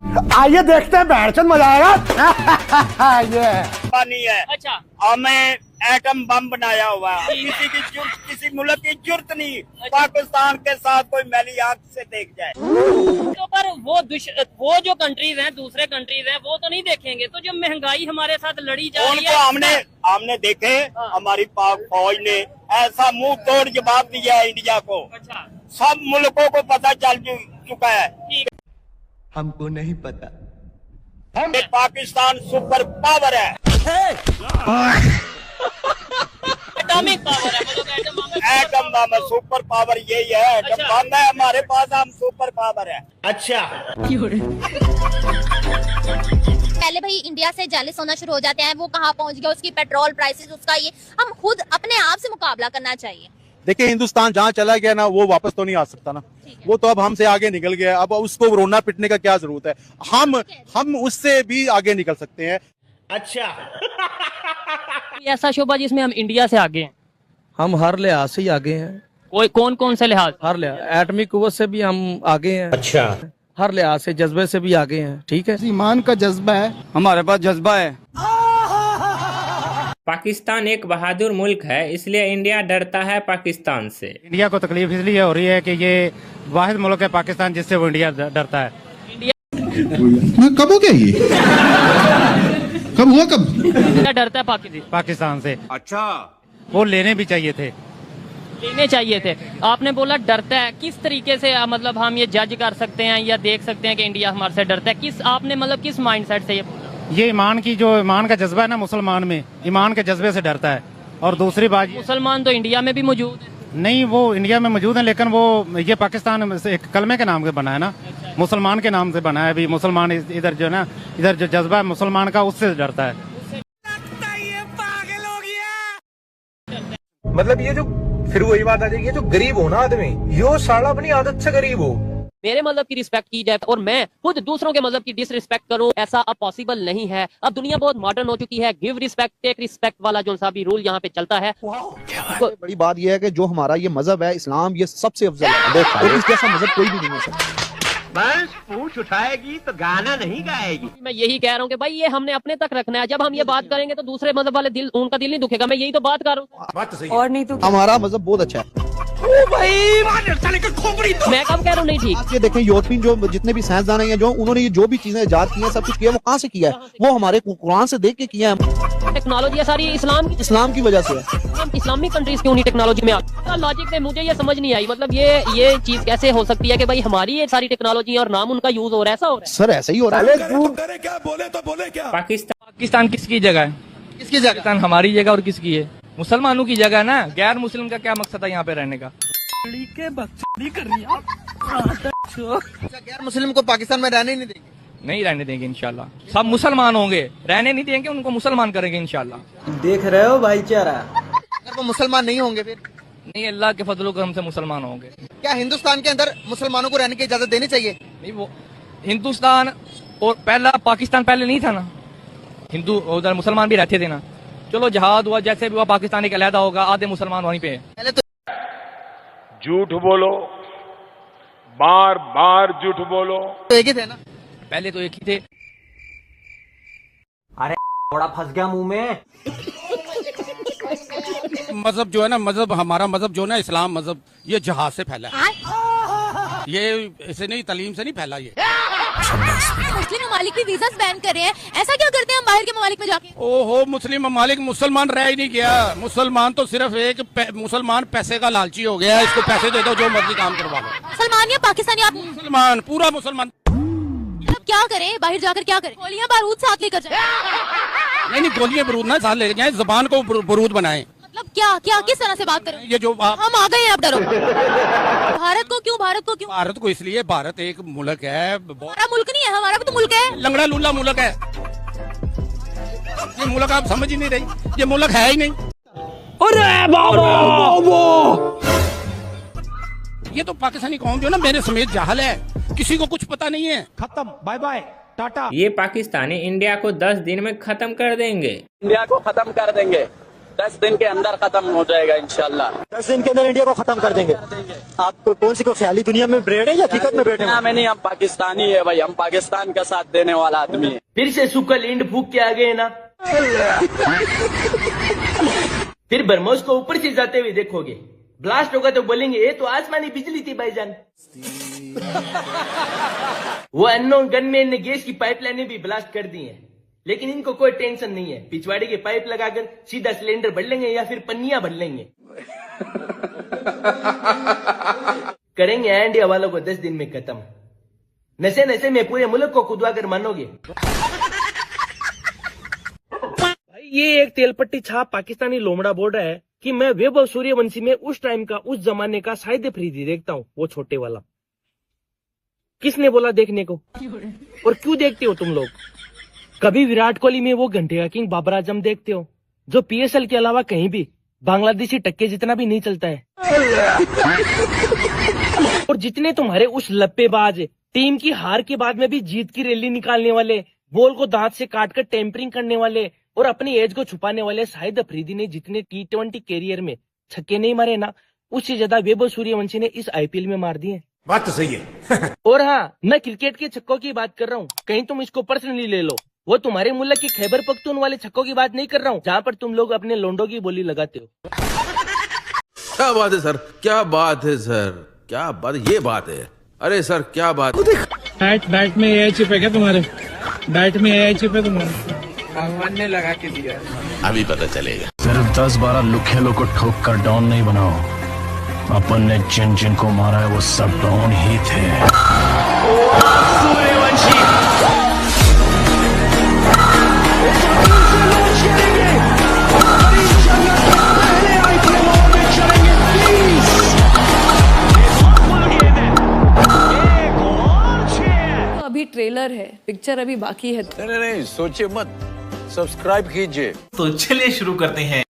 आइए देखते हैं, बैठचंद मजा आएगा। ये पानी है। अच्छा, हमें एटम बम बनाया हुआ है। किसी मुल्क की जरूरत नहीं पाकिस्तान के साथ कोई मैली आंख से देख जाए। तो पर वो जो कंट्रीज हैं, दूसरे कंट्रीज हैं, वो तो नहीं देखेंगे। तो जो महंगाई हमारे साथ लड़ी जा रही उनको है, हमने देखे, हमारी पाक फौज ने ऐसा मुंह तोड़ जवाब दिया है इंडिया को। अच्छा, सब मुल्कों को पता चल चुका है। ठीक हमको नहीं पता। ये पाकिस्तान सुपर पावर है। एटॉमिक पावर है, मतलब एटम बम है। एटम बम है, सुपर पावर यही है। एटम अच्छा। बम है हमारे पास, हम सुपर पावर है। अच्छा, पहले भाई इंडिया से जेलस होना शुरू हो जाते हैं, वो कहाँ पहुंच गया, उसकी पेट्रोल प्राइसेस, उसका ये हम खुद अपने आप से मुकाबला करना चाहिए। देखिए, हिंदुस्तान जहाँ चला गया ना, वो वापस तो नहीं आ सकता ना। वो तो अब हमसे आगे निकल गया। अब उसको रोना पिटने का क्या जरूरत है। हम उससे भी आगे निकल सकते हैं। अच्छा। कोई ऐसा शोबा जिसमें हम इंडिया से आगे हैं? हम हर लिहाज से ही आगे हैं। कोई कौन से लिहाज? हर लिहाज, एटमी कुव्वत से भी हम आगे हैं। अच्छा, हर लिहाज से, जज्बे से भी आगे हैं। ठीक है, ईमान का जज्बा है, हमारे पास जज्बा है। पाकिस्तान एक बहादुर मुल्क है, इसलिए इंडिया डरता है पाकिस्तान से। इंडिया को तकलीफ इसलिए हो रही है कि ये वाहिद मुल्क है पाकिस्तान जिससे वो इंडिया डरता है। कब हो गया ये? कब हुआ? कब इंडिया डरता है पाकिस्तान से। अच्छा, वो लेने भी चाहिए थे। लेने चाहिए थे। आपने बोला डरता है, किस तरीके से मतलब हम ये जज कर सकते हैं या देख सकते हैं कि इंडिया हमारे से डरता है? आपने मतलब किस माइंडसेट से ये बोला? ये ईमान का जज्बा है ना मुसलमान में, ईमान के जज्बे से डरता है। और दूसरी बात, मुसलमान तो इंडिया में भी मौजूद है। नहीं, वो इंडिया में मौजूद है, लेकिन वो ये पाकिस्तान से एक कलमे के नाम से बना है ना। मुसलमान के नाम से बना है। अभी मुसलमान इधर जो है ना, इधर जो जज्बा है मुसलमान का, उससे डरता है। मतलब ये जो फिर वही बात आ जाएगी, ये जो गरीब हो ना आदमी, यो साला अपनी आदत से गरीब हो। मेरे मजहब की रिस्पेक्ट की जाए और मैं खुद दूसरों के मजहब की डिसरिस्पेक्ट करूं, ऐसा अब पॉसिबल नहीं है। अब दुनिया बहुत मॉडर्न हो चुकी है। गिव रिस्पेक्ट टेक रिस्पेक्ट वाला जो सा भी रूल यहाँ पे चलता है। बड़ी बात यह है कि जो हमारा ये मजहब है इस्लाम, ये सबसे अफजल है। और इसके ऐसा मजहब कोई भी नहीं है। बस पूछ उठाएगी तो गाना नहीं गाएगी। मैं यही कह रहा हूँ कि भाई ये हमने अपने तक रखना है। जब हम ये बात करेंगे तो दूसरे मजहब वाले उनका दिल नहीं दुखेगा। मैं यही तो बात कर रहा हूँ। और नहीं तो हमारा मजहब बहुत अच्छा है। मैं कब कह रहा हूँ नहीं ठीक? ये देखें, यूरोपियन जो जितने भी साइंसदान हैं, जो उन्होंने जो भी चीजें इजाद की हैं, सब कुछ किया, वो कहाँ से किया है? वो हमारे कुरान से देख के किया है। टेक्नोलॉजी सारी इस्लाम की वजह से है। इस्लामिक कंट्रीज क्यों नहीं टेक्नोलॉजी में आती? लॉजिक में मुझे ये समझ नहीं आई। मतलब ये चीज कैसे हो सकती है कि भाई हमारी ये सारी टेक्नोलॉजी और नाम उनका यूज हो रहा है, ऐसा हो रहा है? सर ऐसा ही हो रहा है। पाकिस्तान किसकी जगह है? किसकी जगह? पाकिस्तान हमारी जगह और किसकी है? मुसलमानों की जगह है ना। गैर मुस्लिम का क्या मकसद है यहाँ पे रहने का? गैर मुस्लिम को पाकिस्तान में रहने नहीं देंगे। नहीं रहने देंगे इंशाल्लाह। सब मुसलमान होंगे, रहने नहीं देंगे, उनको मुसलमान करेंगे इंशाल्लाह। देख रहे हो भाईचारा? अगर वो मुसलमान नहीं होंगे फिर? नहीं, अल्लाह के फजलो करम से मुसलमान होंगे। क्या हिंदुस्तान के अंदर मुसलमानों को रहने की इजाजत देनी चाहिए? नहीं, वो हिंदुस्तान और पहला पाकिस्तान पहले नहीं था ना। हिंदू उधर मुसलमान भी रहते थे ना। चलो जहाद हुआ, जैसे भी हुआ, पाकिस्तान एक अलहदा होगा, आधे मुसलमान वहीं पे है। पहले तो झूठ बोलो, बार बार झूठ बोलो। एक ही थे ना? पहले तो एक ही थे। अरे बड़ा फंस गया मुंह में। मजहब जो है ना, हमारा मजहब जो है ना, इस्लाम मजहब, ये जहाज से फैला है। ये ऐसे नहीं, तालीम से नहीं फैला। ये मुस्लिम ममालिक भी वीजा बैन कर रहे हैं, ऐसा क्या करते हैं हम बाहर के ममालिक में जाके? ओहो, मुस्लिम ममालिक, मुसलमान रह ही नहीं गया। मुसलमान तो सिर्फ मुसलमान पैसे का लालची हो गया है। इसको पैसे दे दो, जो मर्जी काम करवा लो। मुसलमान या पाकिस्तानी? आप मुसलमान, पूरा मुसलमान। अब क्या करें, बाहर जाकर क्या करें? गोलियां बारूद साथ लेकर जाए? नहीं, गोलियां बारूद ना साथ लेकर जाए, जुबान को बारूद बनाए। मतलब क्या किस तरह से बात करें? ये जो हम आ गए हैं, अब डरो। भारत को क्यों? भारत को इसलिए, भारत एक मुल्क है। हमारा मुल्क नहीं है, हमारा भी तो मुल्क है। लंगड़ा लूला मुल्क है ये मुल्क। आप समझ ही नहीं रही, ये मुल्क है ही नहीं। अरे बाबा! ये तो पाकिस्तानी कौम जो ना, मेरे समेत जाहल है, किसी को कुछ पता नहीं है। खत्म, बाय बाय, टाटा। ये पाकिस्तानी इंडिया को 10 दिन में खत्म कर देंगे। इंडिया को खत्म कर देंगे। 10 दिन के अंदर खत्म हो जाएगा इंशाल्लाह। 10 दिन के अंदर इंडिया को खत्म कर देंगे। आपको कौन सी को ख्याली दुनिया में बैठे या हकीकत में बैठे? में नहीं, हम पाकिस्तानी है भाई, हम पाकिस्तान का साथ देने वाला आदमी है। फिर से सुकल इंड फूक के आ गए ना। फिर बरमोस को ऊपर से जाते हुए देखोगे, ब्लास्ट होगा तो बोलेंगे ये तो आसमानी बिजली थी भाईजान। वो अननोन गनमैन ने गैस की पाइपलाइनें भी ब्लास्ट कर दी हैं, लेकिन इनको कोई टेंशन नहीं है। पिछवाड़े के पाइप लगाकर सीधा सिलेंडर भर लेंगे या फिर पन्नियां भर लेंगे। करेंगे इंडिया वालों को 10 दिन में खत्म। नशे नशे में पूरे मुल्क को खुदवा कर मानोगे। भाई ये एक तेलपट्टी छाप पाकिस्तानी लोमड़ा बोल रहा है कि मैं वैभव सूर्यवंशी में उस टाइम का, उस जमाने का शाहिद अफरीदी देखता हूँ, वो छोटे वाला। किसने बोला देखने को? और क्यों देखते हो तुम लोग? कभी विराट कोहली में वो घंटे का किंग बाबर आजम देखते हो, जो पीएसएल के अलावा कहीं भी बांग्लादेशी टक्के जितना भी नहीं चलता है। और जितने तुम्हारे उस लप्पेबाज टीम की हार के बाद में भी जीत की रैली निकालने वाले, बॉल को दांत से काटकर टेम्परिंग करने वाले और अपनी एज को छुपाने वाले शाहिद अफरीदी ने जितने T20 कैरियर में छक्के नहीं मारे ना, उससे ज्यादा वैभव सूर्यवंशी ने इस आईपीएल में मार दिए। बात तो सही है। और हाँ, मैं क्रिकेट के छक्कों की बात कर रहा हूँ, कहीं तुम इसको पर्सनली ले लो। वो तुम्हारे मुल्क की खैबर पख्तून वाले छक्कों की बात नहीं कर रहा हूँ, जहाँ पर तुम लोग अपने लोंडो की बोली लगाते हो। क्या बात है सर, क्या बात है सर, क्या बात, ये बात है। अरे सर क्या बात। बैट में ये चिप है क्या तुम्हारे? बैट में ये चिप है तुम्हारे? भगवान ने लगा के दिया, अभी पता चलेगा। सिर्फ 10-12 लुखेलों को ठोक कर डॉन नहीं बनाओ, अपन ने जिन जिन को मारा है वो सब डॉन ही थे। अभी ट्रेलर है, पिक्चर अभी बाकी है। नहीं सोचिए मत, सब्सक्राइब कीजिए। तो चलिए शुरू करते हैं।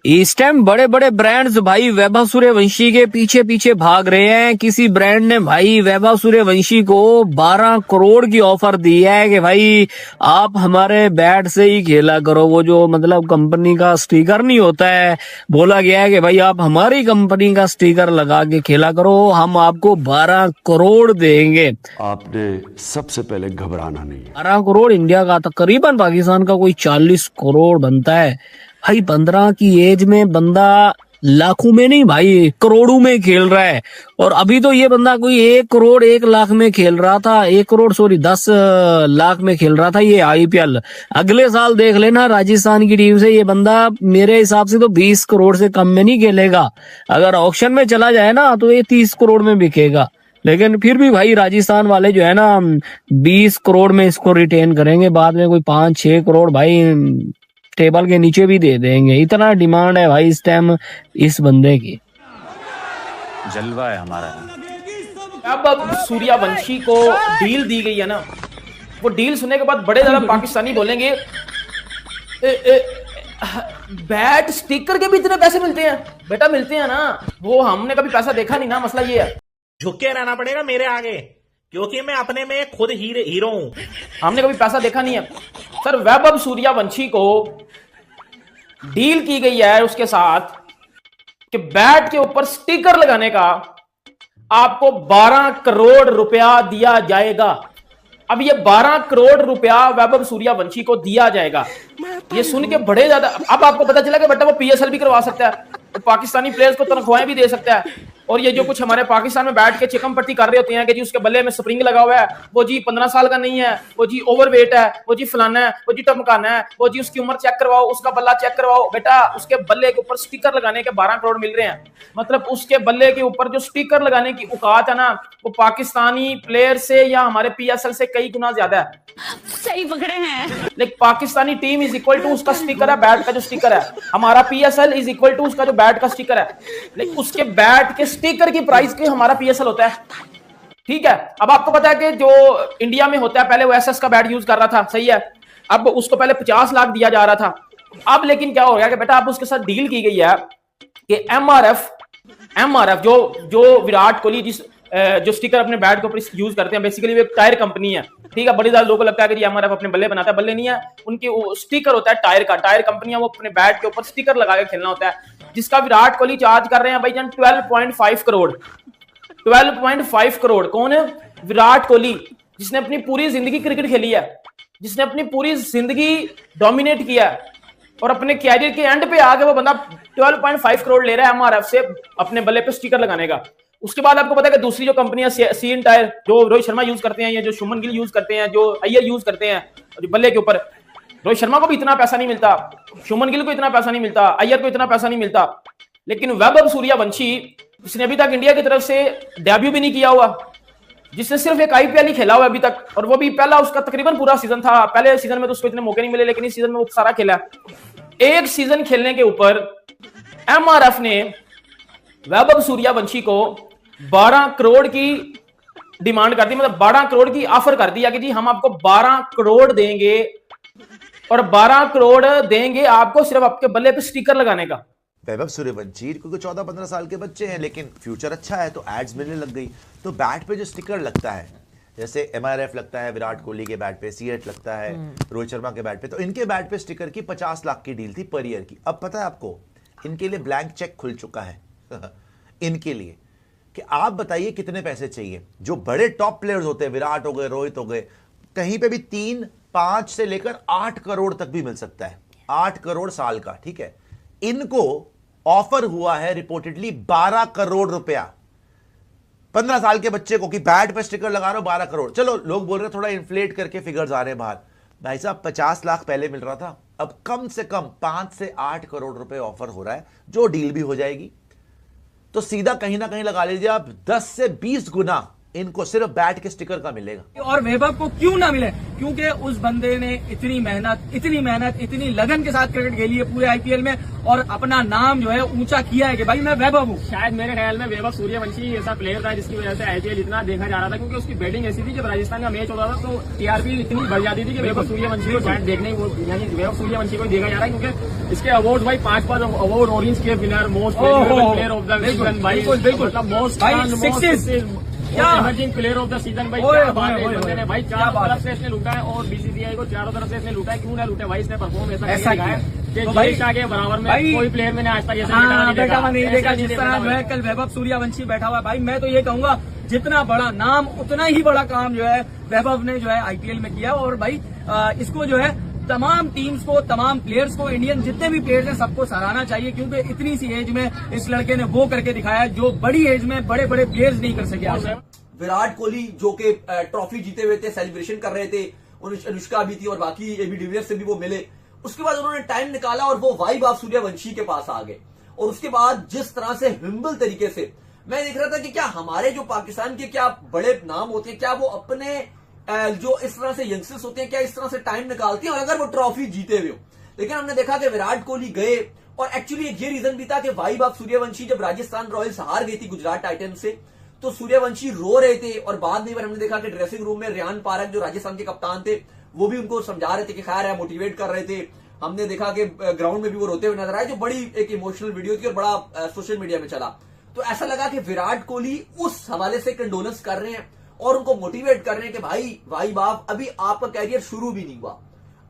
इस टाइम बड़े बड़े ब्रांड्स भाई वैभव सूर्यवंशी के पीछे पीछे भाग रहे हैं। किसी ब्रांड ने भाई वैभव सूर्यवंशी को 12 करोड़ की ऑफर दी है कि भाई आप हमारे बैट से ही खेला करो। वो जो मतलब कंपनी का स्टिकर नहीं होता है, बोला गया है कि भाई आप हमारी कंपनी का स्टिकर लगा के खेला करो, हम आपको 12 करोड़ देंगे। आपने सबसे पहले घबराना नहीं। 12 करोड़ इंडिया का तकरीबन पाकिस्तान का कोई 40 करोड़ बनता है। भाई 15 की एज में बंदा लाखों में नहीं भाई करोड़ों में खेल रहा है। और अभी तो ये बंदा कोई 1 करोड़ 1 लाख में खेल रहा था, 10 लाख में खेल रहा था ये आईपीएल। अगले साल देख लेना राजस्थान की टीम से ये बंदा मेरे हिसाब से तो 20 करोड़ से कम में नहीं खेलेगा। अगर ऑक्शन में चला जाए ना तो ये 30 करोड़ में बिकेगा। लेकिन फिर भी भाई राजस्थान वाले जो है ना 20 करोड़ में इसको रिटेन करेंगे, बाद में कोई 5-6 करोड़ भाई टेबल के नीचे भी दे देंगे। इतना डिमांड है भाई इस टाइम इस बंदे की। जलवा है हमारा। अब सूर्यवंशी को डील दी गई है ना, वो डील सुनने के बाद बड़े ज्यादा पाकिस्तानी बोलेंगे बैट स्टिकर के भी इतने पैसे मिलते हैं। बेटा मिलते हैं ना, वो हमने कभी पैसा देखा नहीं ना, मसला ये है। झुक के रहना पड़ेगा मेरे आगे, क्योंकि मैं अपने में खुद हीरो हूं। हमने कभी पैसा देखा नहीं है सर। वैभव सूर्यवंशी को डील की गई है उसके साथ कि बैट के ऊपर स्टिकर लगाने का आपको 12 करोड़ रुपया दिया जाएगा। अब ये 12 करोड़ रुपया वैभव सूर्यवंशी को दिया जाएगा। ये सुन के बड़े ज्यादा, अब आपको पता चला कि बेटा वो पीएसएल भी करवा सकता है, तो पाकिस्तानी प्लेयर्स को तनख्वाहें भी दे सकता है। और ये जो कुछ हमारे पाकिस्तान में बैठ के चिकन पट्टी कर रहे होते हैं कि जी उसके बल्ले में स्प्रिंग लगा हुआ है, वो जी 15 साल का नहीं है, वो जी ओवरवेट है, वो जी फलाना है, वो जी टमकाना है, वो जी उसकी उम्र चेक करवाओ, उसका बल्ला चेक करवाओ। बेटा उसके बल्ले के ऊपर स्टिकर लगाने के 12 करोड़ मिल रहे हैं। मतलब उसके बल्ले के ऊपर जो स्टिकर लगाने की औकात है ना, वो पाकिस्तानी प्लेयर से या हमारे पीएसएल से कई गुना ज्यादा है। सही पकड़े हैं। लेकिन Pakistani team is equal to उसका स्टिकर है, बैट का जो स्टिकर है। हमारा पीएसएल इज इक्वल टू उसका जो बैट का स्टिकर है। लेकिन उसके बैट के स्टिकर की प्राइस के हमारा पीएसएल होता है। ठीक है, अब आपको पता है कि जो इंडिया में होता है, पहले वो एसएस का बैट यूज कर रहा था, सही है। अब उसको पहले 50 लाख दिया जा रहा था। अब लेकिन क्या हो गया कि बेटा अब उसके साथ डील की गई है कि एमआरएफ जो विराट कोहली जो स्टिकर अपने बैट के ऊपर यूज करते हैं, बेसिकली वो एक टायर कंपनी है, ठीक है। बड़ी ज्यादा लोगों को लगता है कि एमआरएफ अपने बल्ले बनाता है, बल्ले नहीं है, उनकी स्टिकर होता है टायर का। टायर कंपनियां वो अपने बैट के ऊपर स्टिकर लगा के खेलना होता है, जिसका विराट कोहली चार्ज कर रहे हैं भाईजान 12.5 करोड़। 12.5 करोड़। कौन है? विराट कोहली, जिसने अपनी पूरी जिंदगी क्रिकेट खेली है, जिसने अपनी पूरी जिंदगी डोमिनेट किया है, और अपने कैरियर के एंड पे आके वो बंदा 12.5 करोड़ ले रहा है एमआरएफ से अपने बल्ले पे स्टिकर लगाने का। उसके बाद आपको पता है कि दूसरी जो कंपनियां सीएन टायर, जो रोहित शर्मा यूज करते हैं, या जो शुभमन गिल यूज करते हैं, जो अय्यर यूज करते हैं, जो बल्ले के ऊपर, रोहित शर्मा को भी इतना पैसा नहीं मिलता, शुभमन गिल को इतना पैसा नहीं मिलता, अय्यर को इतना पैसा नहीं मिलता, लेकिन वैभव सूर्यवंशी, जिसने अभी तक इंडिया की तरफ से डेब्यू भी नहीं किया हुआ, जिसने सिर्फ एक आईपीएल ही खेला हुआ अभी तक, और वो भी पहला उसका तकरीबन पूरा सीजन था। पहले सीजन में तो उसको इतने मौके नहीं मिले, लेकिन इस सीजन में वो सारा खेला। एक सीजन खेलने के ऊपर एमआरएफ ने वैभव सूर्यवंशी को 12 करोड़ की डिमांड कर दी, मतलब 12 करोड़ की ऑफर कर दिया कि जी हम आपको 12 करोड़ देंगे, और 12 करोड़ देंगे आपको सिर्फ आपके बल्ले पे स्टिकर लगाने का। वैभव सूर्यवंशी क्योंकि 14-15 साल के बच्चे हैं, लेकिन फ्यूचर अच्छा है तो एड्स मिलने लग गई। तो बैट पे जो स्टिकर लगता है, जैसे एमआरएफ लगता है विराट कोहली के बैट पे, सीएट लगता है रोहित शर्मा के बैट पे, तो इनके बैट पे स्टिकर की 50 लाख की डील थी पर ईयर की। अब पता है आपको, इनके लिए ब्लैंक चेक खुल चुका है इनके लिए, कि आप बताइए कितने पैसे चाहिए। जो बड़े टॉप प्लेयर्स होते हैं, विराट हो गए, रोहित हो गए, कहीं पे भी 3, 5 से लेकर 8 करोड़ तक भी मिल सकता है। 8 करोड़ साल का, ठीक है। इनको ऑफर हुआ है रिपोर्टेडली 12 करोड़ रुपया 15 साल के बच्चे को, कि बैट पे स्टिकर लगा रहे हो 12 करोड़। चलो लोग बोल रहे हैं थोड़ा इन्फ्लेट करके फिगर्स आ रहे हैं बाहर, भाई साहब 50 लाख पहले मिल रहा था, अब कम से कम 5 से 8 करोड़ रुपए ऑफर हो रहा है, जो डील भी हो जाएगी। तो सीधा कहीं ना कहीं लगा लीजिए आप 10 से 20 गुना इनको सिर्फ बैट के स्टिकर का मिलेगा। और वैभव को क्यों ना मिले? क्योंकि उस बंदे ने इतनी मेहनत, इतनी लगन के साथ क्रिकेट खेली है पूरे आईपीएल में, और अपना नाम जो है ऊंचा किया है कि भाई मैं वैभव हूँ। शायद मेरे ख्याल में वैभव सूर्यवंशी ऐसा प्लेयर था जिसकी वजह से आईपीएल इतना देखा जा रहा था, क्योंकि उसकी बैटिंग ऐसी थी, जब राजस्थान का मैच होता था तो टीआरपी इतनी बढ़ जाती थी कि वैभव सूर्यवंशी को शायद देखने, यानी वैभव सूर्यवंशी को देखा जा रहा है, क्योंकि इसके अवार्ड भाई 5 अवार्ड, ऑरेंज के winner, most player of the season, भाई most emerging player of the season, भाई क्या बात है। बंदे ने भाई चारों तरफ से इसने लूटा है, और बीसीसीआई को चारों तरफ से इसने लूटा है। क्यों ना लूटे भाई, इसने परफॉर्म ऐसा किया है कि जडेजा के बराबर में कोई प्लेयर मैंने आज तक ऐसा नहीं देखा जिस तरह जो है कल वैभव सूर्यवंशी बैठा हुआ। भाई मैं तो ये कहूंगा, जितना बड़ा नाम उतना ही बड़ा काम जो है वैभव ने जो है आईपीएल में किया। और भाई इसको जो है तमाम टीम्स को, तमाम प्लेयर्स को, इंडियन जितने भी प्लेयर्स हैं सबको सराहना चाहिए, क्योंकि इतनी सी एज में इस लड़के ने वो करके दिखाया जो बड़ी एज में बड़े बड़े प्लेयर्स नहीं कर सके। विराट कोहली जो कि ट्रॉफी जीते हुए थे, सेलिब्रेशन कर रहे थे, अनुष्का भी थी और बाकी एबी डिविलियर्स से भी वो मिले। उसके बाद उन्होंने टाइम निकाला और वो वाइब ऑफ सूर्यवंशी के पास आ गए। और उसके बाद जिस तरह से हिम्बल तरीके से मैं देख रहा था कि क्या हमारे जो पाकिस्तान के क्या बड़े नाम होते हैं, क्या वो अपने जो इस तरह से यंगस्टर्स होते हैं, क्या इस तरह से टाइम निकालते हैं, और अगर वो ट्रॉफी जीते हुए हो। लेकिन हमने देखा कि विराट कोहली गए, और एक्चुअली ये रीजन भी था कि वाइब ऑफ सूर्यवंशी, जब राजस्थान रॉयल्स हार गई थी गुजरात टाइटंस से, तो सूर्यवंशी रो रहे थे, और बाद में हमने देखा कि ड्रेसिंग रूम में रियान पारक जो राजस्थान के कप्तान थे, वो भी उनको समझा रहे थे कि खैर है, मोटिवेट कर रहे थे। हमने देखा कि ग्राउंड में भी वो रोते हुए नजर आए, जो बड़ी एक इमोशनल वीडियो थी और बड़ा सोशल मीडिया में चला। तो ऐसा लगा कि विराट कोहली उस हवाले से कंडोलेंस कर रहे हैं और उनको मोटिवेट कर रहे हैं कि भाई बाप, अभी आपका कैरियर शुरू भी नहीं हुआ,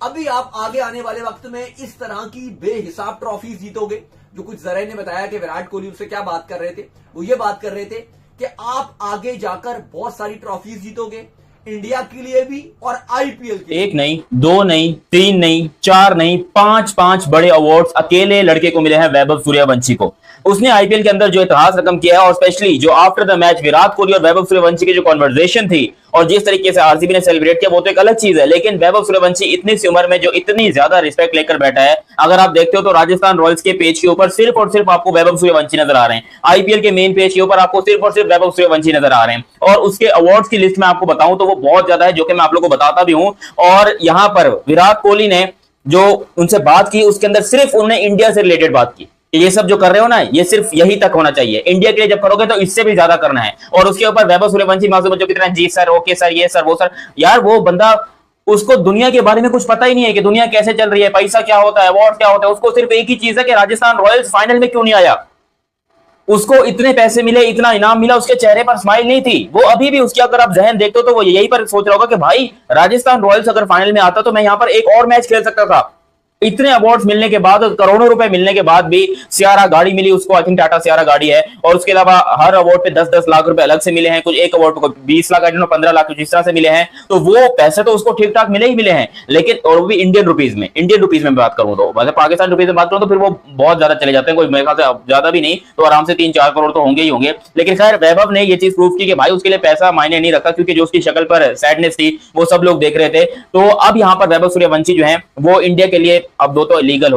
अभी आप आगे आने वाले वक्त में इस तरह की बेहिसाब ट्रॉफीज जीतोगे। जो कुछ जराए ने बताया कि विराट कोहली उनसे क्या बात कर रहे थे, वो ये बात कर रहे थे कि आप आगे जाकर बहुत सारी ट्रॉफीज जीतोगे, इंडिया के लिए भी और आईपीएल के लिए। 1 नहीं, 2 नहीं, 3 नहीं, 4 नहीं, 5 बड़े अवार्ड्स अकेले लड़के को मिले हैं वैभव सूर्यवंशी को। उसने आईपीएल के अंदर जो इतिहास रकम किया है, और स्पेशली जो after the match Virat Kohli और वैभव सूर्यवंशी की जो कॉन्वर्सेशन थी और जिस तरीके से आरसीबी ने सेलिब्रेट किया, वो तो एक अलग चीज है। लेकिन वैभव सूर्यवंशी इतनी सी उम्र में जो इतनी ज्यादा रिस्पेक्ट लेकर बैठा है, अगर आप देखते हो तो राजस्थान रॉयल्स के पेज के ऊपर सिर्फ और सिर्फ आपको वैभव सूर्यवंशी नजर आ रहे हैं। आईपीएल के मेन पेज के ऊपर आपको सिर्फ और सिर्फ वैभव सूर्यवंशी नजर आ रहे हैं। और उसके अवार्ड्स की लिस्ट में आपको बताऊं तो वो बहुत ज्यादा है, जो कि मैं आप लोगों को बताता भी हूं। और यहां पर विराट कोहली ने जो उनसे बात की, उसके अंदर सिर्फ उन्होंने इंडिया से रिलेटेड बात की। ये सब जो कर रहे हो ना, ये सिर्फ यही तक होना चाहिए। इंडिया के लिए जब करोगे तो इससे भी ज्यादा करना है। और उसके ऊपर वैभव सूर्यवंशी मासूम बच्चों की तरह जी सर, ओके सर, ये सर, वो सर, यार वो बंदा उसको दुनिया के बारे में कुछ पता ही नहीं है कि दुनिया कैसे चल रही है, पैसा क्या होता है, अवार्ड क्या होता है। उसको सिर्फ एक ही चीज है कि राजस्थान रॉयल्स फाइनल में क्यों नहीं आया। उसको इतने पैसे मिले, इतना इनाम मिला, उसके चेहरे पर स्माइल नहीं थी। वो अभी भी उसकी अगर आप जहन देखते हो तो वो यही पर सोच रहा होगा कि भाई राजस्थान रॉयल्स अगर फाइनल में आता तो मैं यहां पर एक और मैच खेल सकता था। इतने अवार्ड्स मिलने के बाद, करोड़ों रुपए मिलने के बाद भी सियारा गाड़ी मिली उसको, आई थिंक टाटा सियारा गाड़ी है, और उसके अलावा हर अवार्ड पे 10-10 लाख रुपए अलग से मिले हैं, कुछ एक अवार्ड को 20 लाख 15 लाख कुछ इस तरह से मिले हैं। तो वो पैसे तो उसको ठीक ठाक मिले ही मिले हैं, लेकिन और वो भी इंडियन रुपीज में बात करूं तो, मतलब पाकिस्तान रुपीज में बात करूं तो फिर वो बहुत ज्यादा चले जाते हैं, कोई मेरे ख्याल से ज्यादा भी नहीं तो आराम से 3-4 करोड़ तो होंगे ही होंगे। लेकिन खैर वैभव ने ये चीज प्रूव की कि भाई उसके लिए पैसा मायने नहीं रखा, क्योंकि जो उसकी शक्ल पर सैडनेस थी वो सब लोग देख रहे थे। तो अब यहाँ पर वैभव सूर्यवंशी जो है वो इंडिया के लिए अब 2 तो लीगल हो गए।